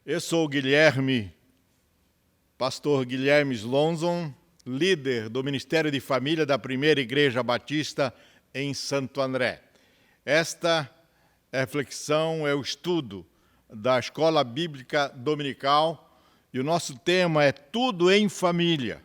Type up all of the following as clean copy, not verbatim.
Eu sou o Guilherme, pastor Guilherme Slonzon, líder do Ministério de Família da Primeira Igreja Batista em Santo André. Esta reflexão é o estudo da Escola Bíblica Dominical e o nosso tema é Tudo em Família.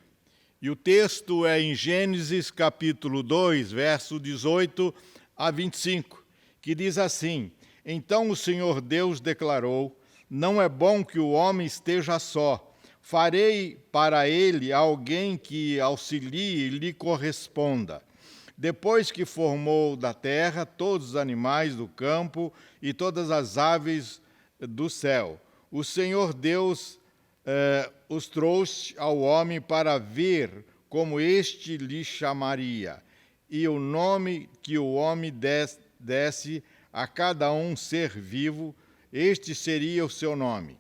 E o texto é em Gênesis capítulo 2, verso 18 a 25, que diz assim: Então o Senhor Deus declarou: Não é bom que o homem esteja só. Farei para ele alguém que auxilie e lhe corresponda. Depois que formou da terra todos os animais do campo e todas as aves do céu, o Senhor Deus os trouxe ao homem para ver como este lhe chamaria, e o nome que o homem desse a cada um ser vivo, este seria o seu nome.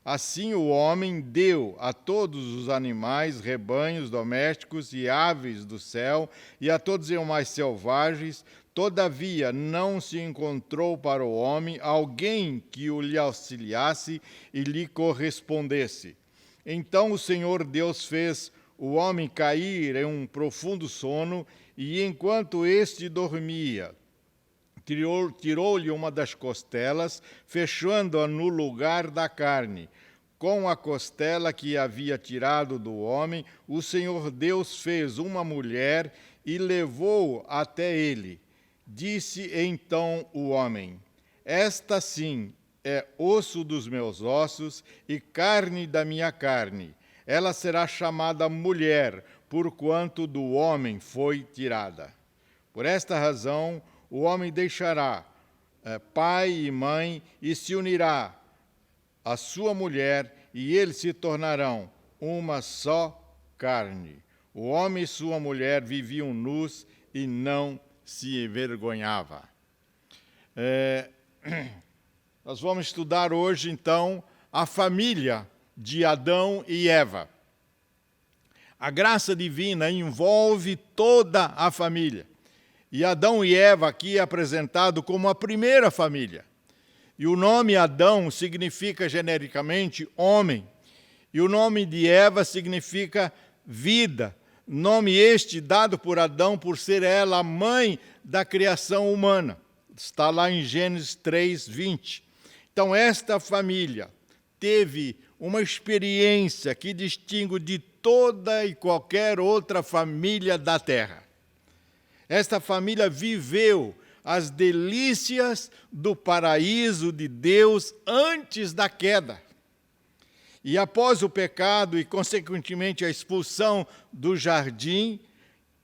Assim o homem deu a todos os animais, rebanhos domésticos e aves do céu, e a todos os animais selvagens. Todavia não se encontrou para o homem alguém que o lhe auxiliasse e lhe correspondesse. Então o Senhor Deus fez o homem cair em um profundo sono, e enquanto este dormia, tirou-lhe uma das costelas, fechando-a no lugar da carne. Com a costela que havia tirado do homem, o Senhor Deus fez uma mulher e levou até ele. Disse então o homem: Esta sim é osso dos meus ossos e carne da minha carne. Ela será chamada mulher, porquanto do homem foi tirada. Por esta razão, o homem deixará pai e mãe e se unirá à sua mulher, e eles se tornarão uma só carne. O homem e sua mulher viviam nus e não se envergonhavam. Nós vamos estudar hoje, então, a família de Adão e Eva. A graça divina envolve toda a família. E Adão e Eva aqui é apresentado como a primeira família. E o nome Adão significa genericamente homem. E o nome de Eva significa vida. Nome este dado por Adão por ser ela a mãe da criação humana. Está lá em Gênesis 3, 20. Então esta família teve uma experiência que distingue de toda e qualquer outra família da terra. Esta família viveu as delícias do paraíso de Deus antes da queda. E após o pecado e, consequentemente, a expulsão do jardim,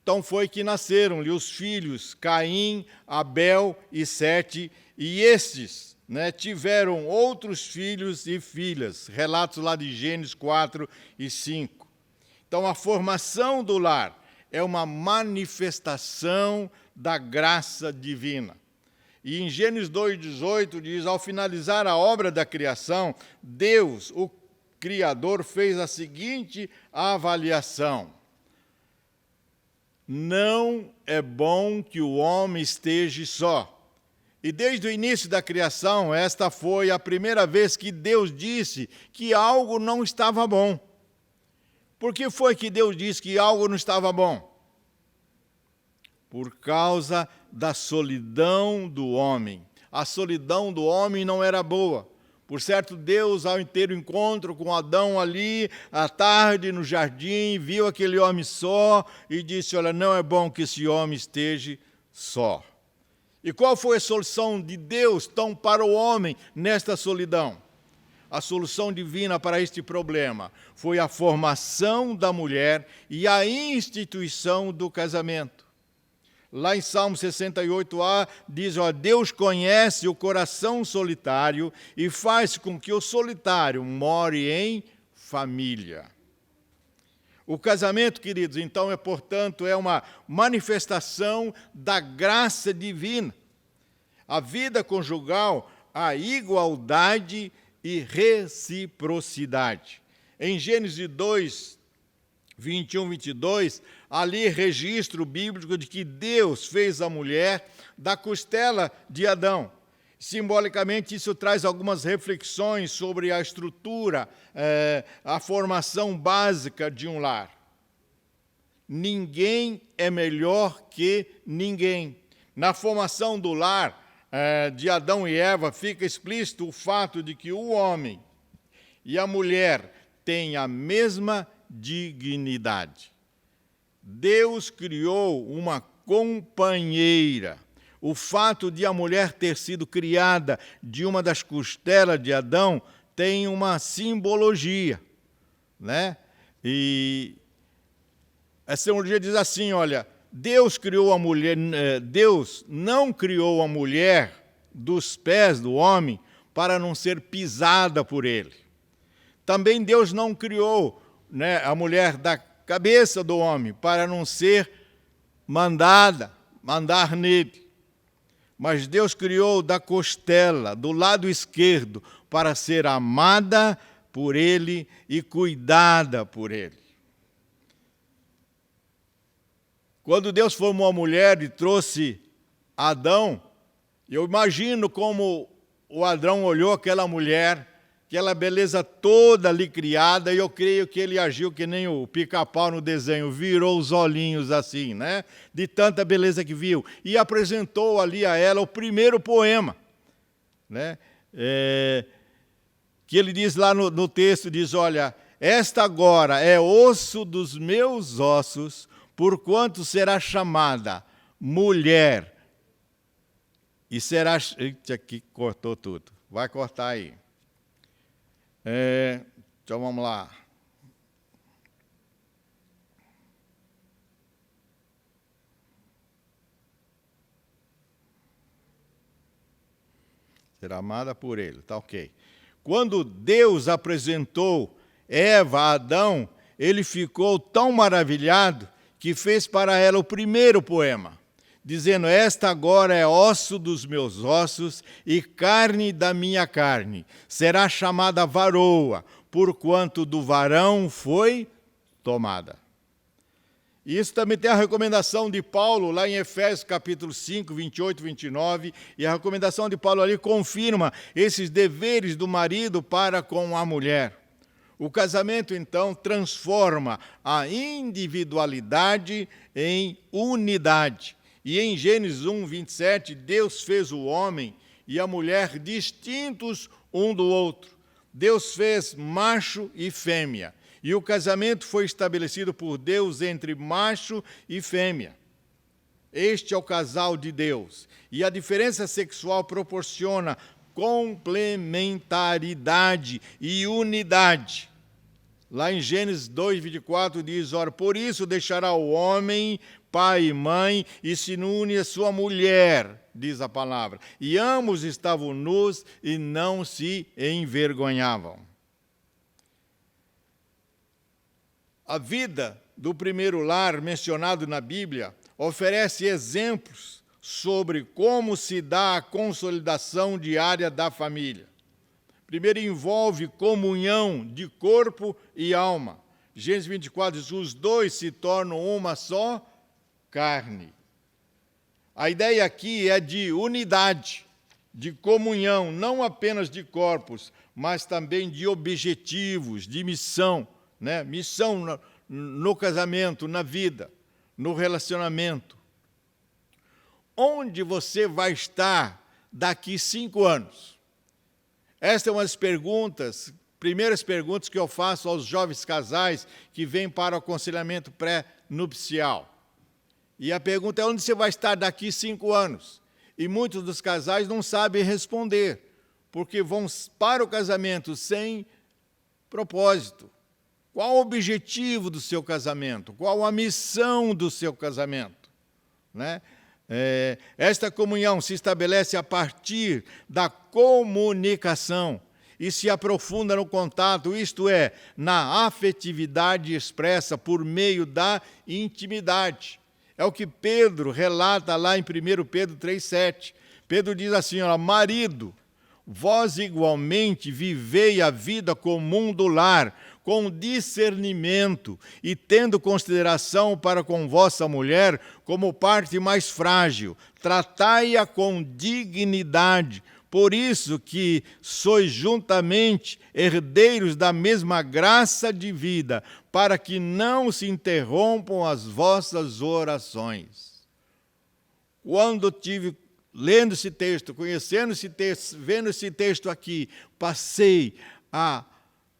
então foi que nasceram-lhe os filhos Caim, Abel e Sete, e estes tiveram outros filhos e filhas, relatos lá de Gênesis 4 e 5. Então, a formação do lar é uma manifestação da graça divina. E em Gênesis 2,18 diz: ao finalizar a obra da criação, Deus, o Criador, fez a seguinte avaliação: não é bom que o homem esteja só. E desde o início da criação, esta foi a primeira vez que Deus disse que algo não estava bom. Por que foi que Deus disse que algo não estava bom? Por causa da solidão do homem. A solidão do homem não era boa. Por certo, Deus, ao ter o encontro com Adão ali, à tarde, no jardim, viu aquele homem só e disse: olha, não é bom que esse homem esteja só. E qual foi a solução de Deus, então, para o homem nesta solidão? A solução divina para este problema foi a formação da mulher e a instituição do casamento. Lá em Salmo 68a diz: Deus conhece o coração solitário e faz com que o solitário more em família. O casamento, queridos, então, portanto, é uma manifestação da graça divina. A vida conjugal, a igualdade e reciprocidade. Em Gênesis 2, 21, 22, ali registro bíblico de que Deus fez a mulher da costela de Adão. Simbolicamente, isso traz algumas reflexões sobre a estrutura, a formação básica de um lar. Ninguém é melhor que ninguém. Na formação do lar de Adão e Eva, fica explícito o fato de que o homem e a mulher têm a mesma dignidade. Deus criou uma companheira. O fato de a mulher ter sido criada de uma das costelas de Adão tem uma simbologia, né? E a simbologia diz assim, olha, Deus criou a mulher, Deus não criou a mulher dos pés do homem para não ser pisada por ele. Também Deus não criou, né, a mulher da cabeça do homem para não ser mandar nele. Mas Deus criou da costela, do lado esquerdo, para ser amada por ele e cuidada por ele. Quando Deus formou a mulher e trouxe Adão, eu imagino como o Adão olhou aquela mulher, aquela beleza toda ali criada, e eu creio que ele agiu que nem o Pica-Pau no desenho, virou os olhinhos assim, né? De tanta beleza que viu. E apresentou ali a ela o primeiro poema, né? Que ele diz lá no texto, diz, olha, esta agora é osso dos meus ossos, porquanto será chamada mulher. E será... Eita, aqui cortou tudo. Vai cortar aí. Então vamos lá. Será amada por ele, tá ok. Quando Deus apresentou Eva a Adão, ele ficou tão maravilhado que fez para ela o primeiro poema, dizendo, esta agora é osso dos meus ossos e carne da minha carne. Será chamada varoa, porquanto do varão foi tomada. E isso também tem a recomendação de Paulo, lá em Efésios capítulo 5, 28 e 29, e a recomendação de Paulo ali confirma esses deveres do marido para com a mulher. O casamento, então, transforma a individualidade em unidade. E em Gênesis 1, 27, Deus fez o homem e a mulher distintos um do outro. Deus fez macho e fêmea. E o casamento foi estabelecido por Deus entre macho e fêmea. Este é o casal de Deus. E a diferença sexual proporciona complementaridade e unidade. Lá em Gênesis 2, 24 diz, ora, por isso deixará o homem pai e mãe, e se une a sua mulher, diz a palavra. E ambos estavam nus e não se envergonhavam. A vida do primeiro lar mencionado na Bíblia oferece exemplos sobre como se dá a consolidação diária da família. Primeiro envolve comunhão de corpo e alma. Gênesis 24 diz, os dois se tornam uma só carne. A ideia aqui é de unidade, de comunhão, não apenas de corpos, mas também de objetivos, de missão, né? Missão no casamento, na vida, no relacionamento. Onde você vai estar daqui 5 anos? Esta é uma das primeiras perguntas que eu faço aos jovens casais que vêm para o aconselhamento pré-nupcial. E a pergunta é, onde você vai estar daqui 5 anos? E muitos dos casais não sabem responder, porque vão para o casamento sem propósito. Qual o objetivo do seu casamento? Qual a missão do seu casamento? Né? Esta comunhão se estabelece a partir da comunicação e se aprofunda no contato, isto é, na afetividade expressa por meio da intimidade. É o que Pedro relata lá em 1 Pedro 3,7. Pedro diz assim, ó, marido, vós igualmente vivei a vida comum do lar, com discernimento e tendo consideração para com vossa mulher como parte mais frágil. Tratai-a com dignidade, Por isso que sois juntamente herdeiros da mesma graça de vida, para que não se interrompam as vossas orações. Quando tive lendo esse texto, conhecendo esse texto, vendo esse texto aqui, passei a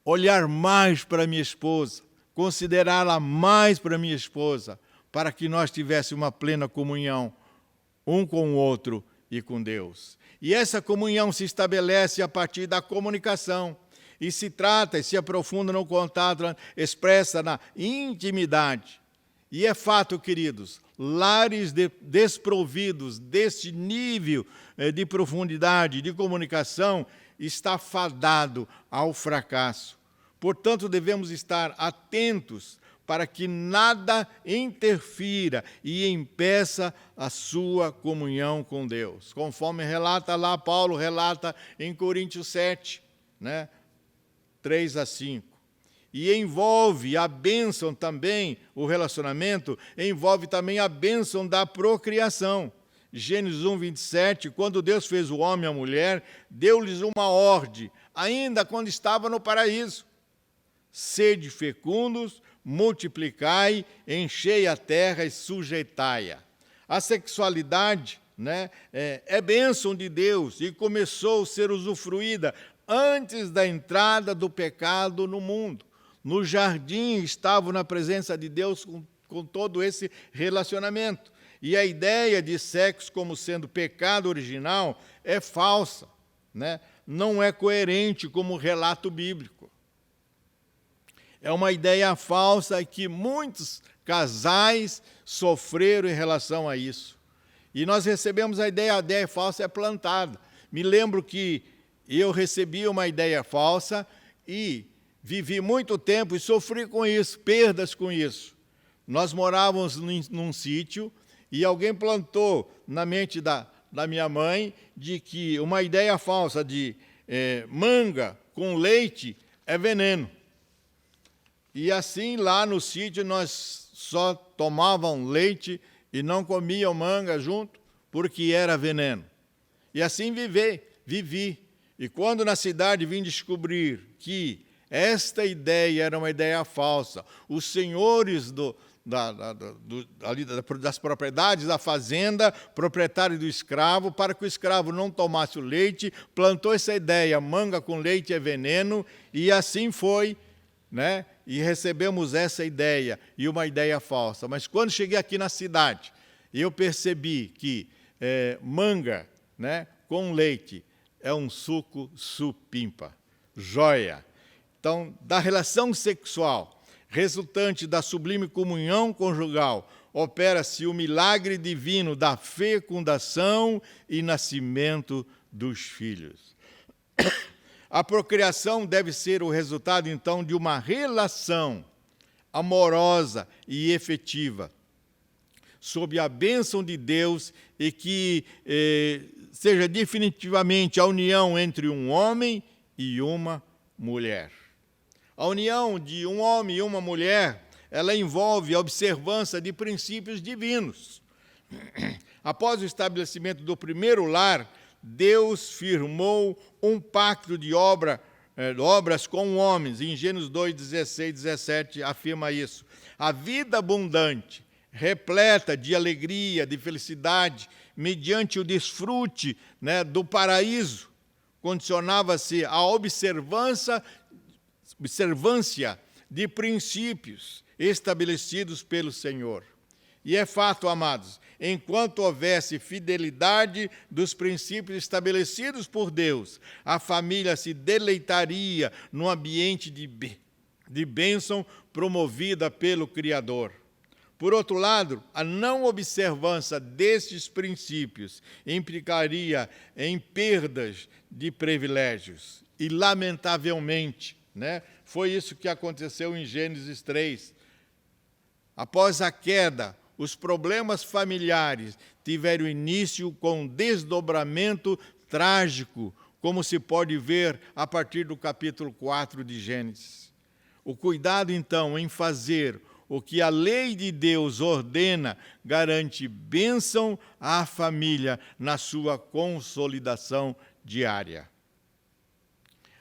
olhar mais para minha esposa, considerá-la mais para minha esposa, para que nós tivéssemos uma plena comunhão um com o outro e com Deus. E essa comunhão se estabelece a partir da comunicação, e se trata e se aprofunda no contato, expressa na intimidade. E é fato, queridos, lares desprovidos deste nível de profundidade, de comunicação, está fadado ao fracasso. Portanto, devemos estar atentos para que nada interfira e impeça a sua comunhão com Deus. Conforme relata lá, Paulo relata em Coríntios 7, 3 a 5. E envolve a bênção também, o relacionamento, envolve também a bênção da procriação. Gênesis 1, 27, quando Deus fez o homem e a mulher, deu-lhes uma ordem, ainda quando estava no paraíso. Sede fecundos, multiplicai, enchei a terra e sujeitai-a. A sexualidade é bênção de Deus e começou a ser usufruída antes da entrada do pecado no mundo. No jardim estavam na presença de Deus com todo esse relacionamento. E a ideia de sexo como sendo pecado original é falsa, não é coerente como relato bíblico. É uma ideia falsa que muitos casais sofreram em relação a isso. E nós recebemos a ideia falsa é plantada. Me lembro que eu recebi uma ideia falsa e vivi muito tempo e sofri com isso, perdas com isso. Nós morávamos num sítio e alguém plantou na mente da minha mãe de que uma ideia falsa de manga com leite é veneno. E assim, lá no sítio, nós só tomávamos leite e não comíamos manga junto, porque era veneno. E assim vivi. E quando na cidade vim descobrir que esta ideia era uma ideia falsa, os senhores das propriedades da fazenda, proprietário do escravo, para que o escravo não tomasse o leite, plantou essa ideia, manga com leite é veneno, e assim foi, e recebemos essa ideia, e uma ideia falsa. Mas quando cheguei aqui na cidade, eu percebi que manga com leite é um suco supimpa, joia. Então, da relação sexual, resultante da sublime comunhão conjugal, opera-se o milagre divino da fecundação e nascimento dos filhos. A procriação deve ser o resultado, então, de uma relação amorosa e efetiva, sob a bênção de Deus, e que seja definitivamente a união entre um homem e uma mulher. A união de um homem e uma mulher, ela envolve a observância de princípios divinos. Após o estabelecimento do primeiro lar, Deus firmou um pacto de obras com homens. Em Gênesis 2, 16, 17, afirma isso. A vida abundante, repleta de alegria, de felicidade, mediante o desfrute do paraíso, condicionava-se à observância de princípios estabelecidos pelo Senhor. E é fato, amados, enquanto houvesse fidelidade dos princípios estabelecidos por Deus, a família se deleitaria num ambiente de bênção promovida pelo Criador. Por outro lado, a não observância destes princípios implicaria em perdas de privilégios. E, lamentavelmente, foi isso que aconteceu em Gênesis 3. Após a queda, os problemas familiares tiveram início com um desdobramento trágico, como se pode ver a partir do capítulo 4 de Gênesis. O cuidado, então, em fazer o que a lei de Deus ordena garante bênção à família na sua consolidação diária.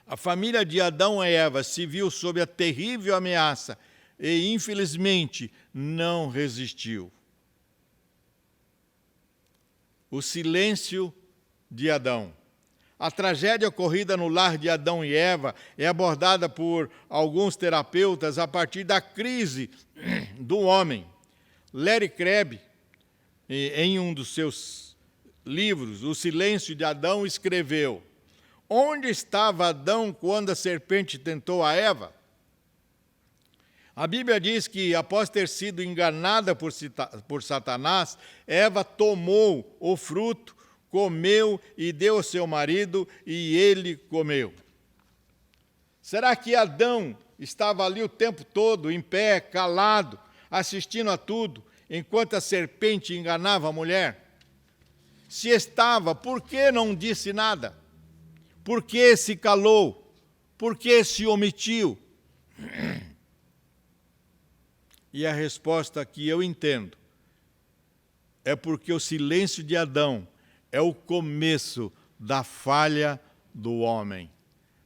A família de Adão e Eva se viu sob a terrível ameaça e, infelizmente, não resistiu. O silêncio de Adão. A tragédia ocorrida no lar de Adão e Eva é abordada por alguns terapeutas a partir da crise do homem. Larry Crabb, em um dos seus livros, O Silêncio de Adão, escreveu: onde estava Adão quando a serpente tentou a Eva? A Bíblia diz que, após ter sido enganada por Satanás, Eva tomou o fruto, comeu e deu ao seu marido, e ele comeu. Será que Adão estava ali o tempo todo, em pé, calado, assistindo a tudo, enquanto a serpente enganava a mulher? Se estava, por que não disse nada? Por que se calou? Por que se omitiu? E a resposta que eu entendo é porque o silêncio de Adão é o começo da falha do homem,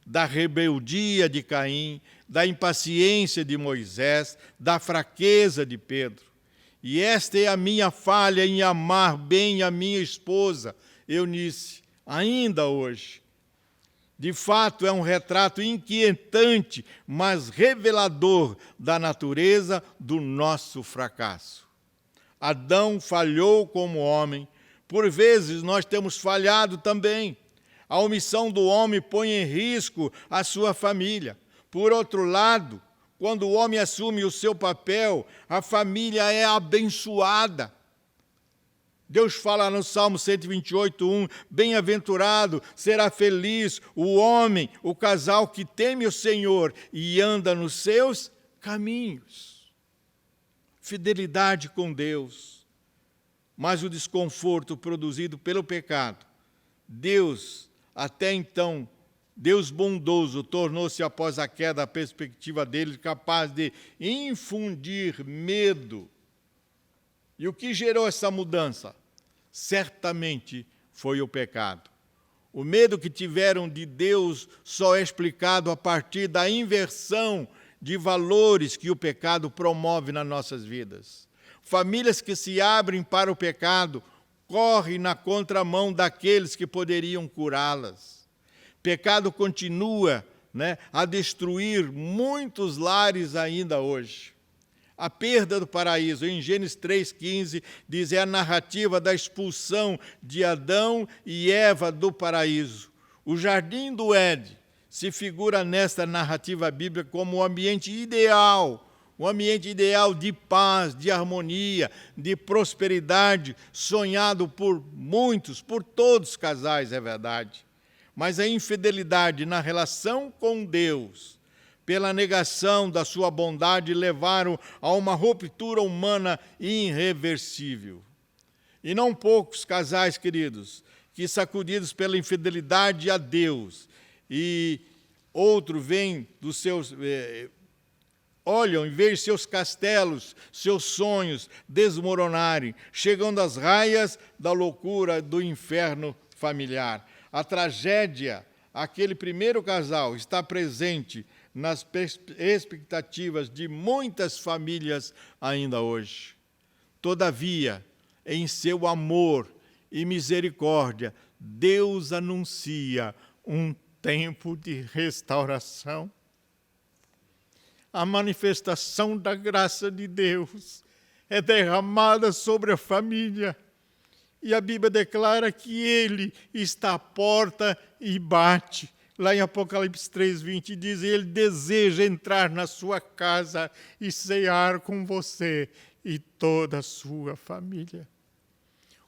da rebeldia de Caim, da impaciência de Moisés, da fraqueza de Pedro. E esta é a minha falha em amar bem a minha esposa, Eunice, ainda hoje. De fato, é um retrato inquietante, mas revelador da natureza do nosso fracasso. Adão falhou como homem. Por vezes, nós temos falhado também. A omissão do homem põe em risco a sua família. Por outro lado, quando o homem assume o seu papel, a família é abençoada. Deus fala no Salmo 128:1, bem-aventurado, será feliz o homem, o casal que teme o Senhor e anda nos seus caminhos. Fidelidade com Deus. Mas o desconforto produzido pelo pecado, Deus, até então, Deus bondoso, tornou-se após a queda a perspectiva dele capaz de infundir medo. E o que gerou essa mudança? Certamente foi o pecado. O medo que tiveram de Deus só é explicado a partir da inversão de valores que o pecado promove nas nossas vidas. Famílias que se abrem para o pecado correm na contramão daqueles que poderiam curá-las. Pecado continua, a destruir muitos lares ainda hoje. A perda do paraíso, em Gênesis 3,15, diz, é a narrativa da expulsão de Adão e Eva do paraíso. O jardim do Éden se figura nesta narrativa bíblica como um ambiente ideal de paz, de harmonia, de prosperidade, sonhado por muitos, por todos os casais, é verdade. Mas a infidelidade na relação com Deus, pela negação da sua bondade, levaram a uma ruptura humana irreversível. E não poucos casais, queridos, que sacudidos pela infidelidade a Deus, e outro vem dos seus... olham e veem seus castelos, seus sonhos desmoronarem, chegando às raias da loucura do inferno familiar. A tragédia, aquele primeiro casal, está presente nas expectativas de muitas famílias ainda hoje. Todavia, em seu amor e misericórdia, Deus anuncia um tempo de restauração. A manifestação da graça de Deus é derramada sobre a família. E a Bíblia declara que Ele está à porta e bate. Lá em Apocalipse 3,20 diz, Ele deseja entrar na sua casa e cear com você e toda a sua família.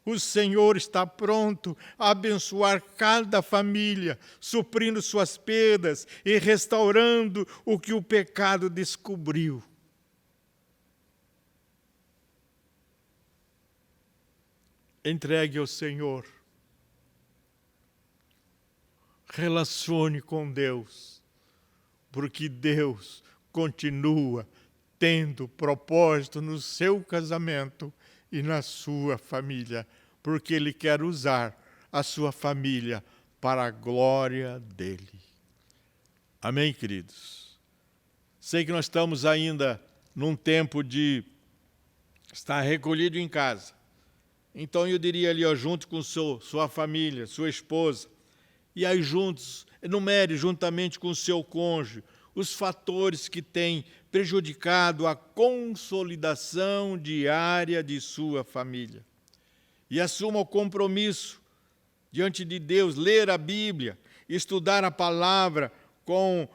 O Senhor está pronto a abençoar cada família, suprindo suas perdas e restaurando o que o pecado descobriu. Entregue ao Senhor. Relacione com Deus, porque Deus continua tendo propósito no seu casamento e na sua família, porque Ele quer usar a sua família para a glória dele. Amém, queridos? Sei que nós estamos ainda num tempo de estar recolhido em casa. Então eu diria ali, junto com sua família, sua esposa, e aí juntos, enumere juntamente com o seu cônjuge os fatores que têm prejudicado a consolidação diária de sua família. E assuma o compromisso diante de Deus, ler a Bíblia, estudar a palavra com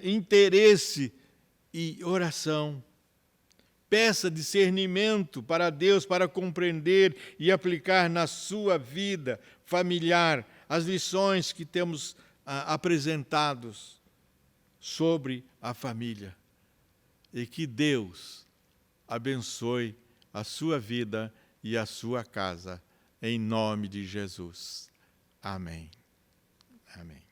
interesse e oração. Peça discernimento para Deus para compreender e aplicar na sua vida familiar as lições que temos apresentados sobre a família. E que Deus abençoe a sua vida e a sua casa, em nome de Jesus. Amém. Amém.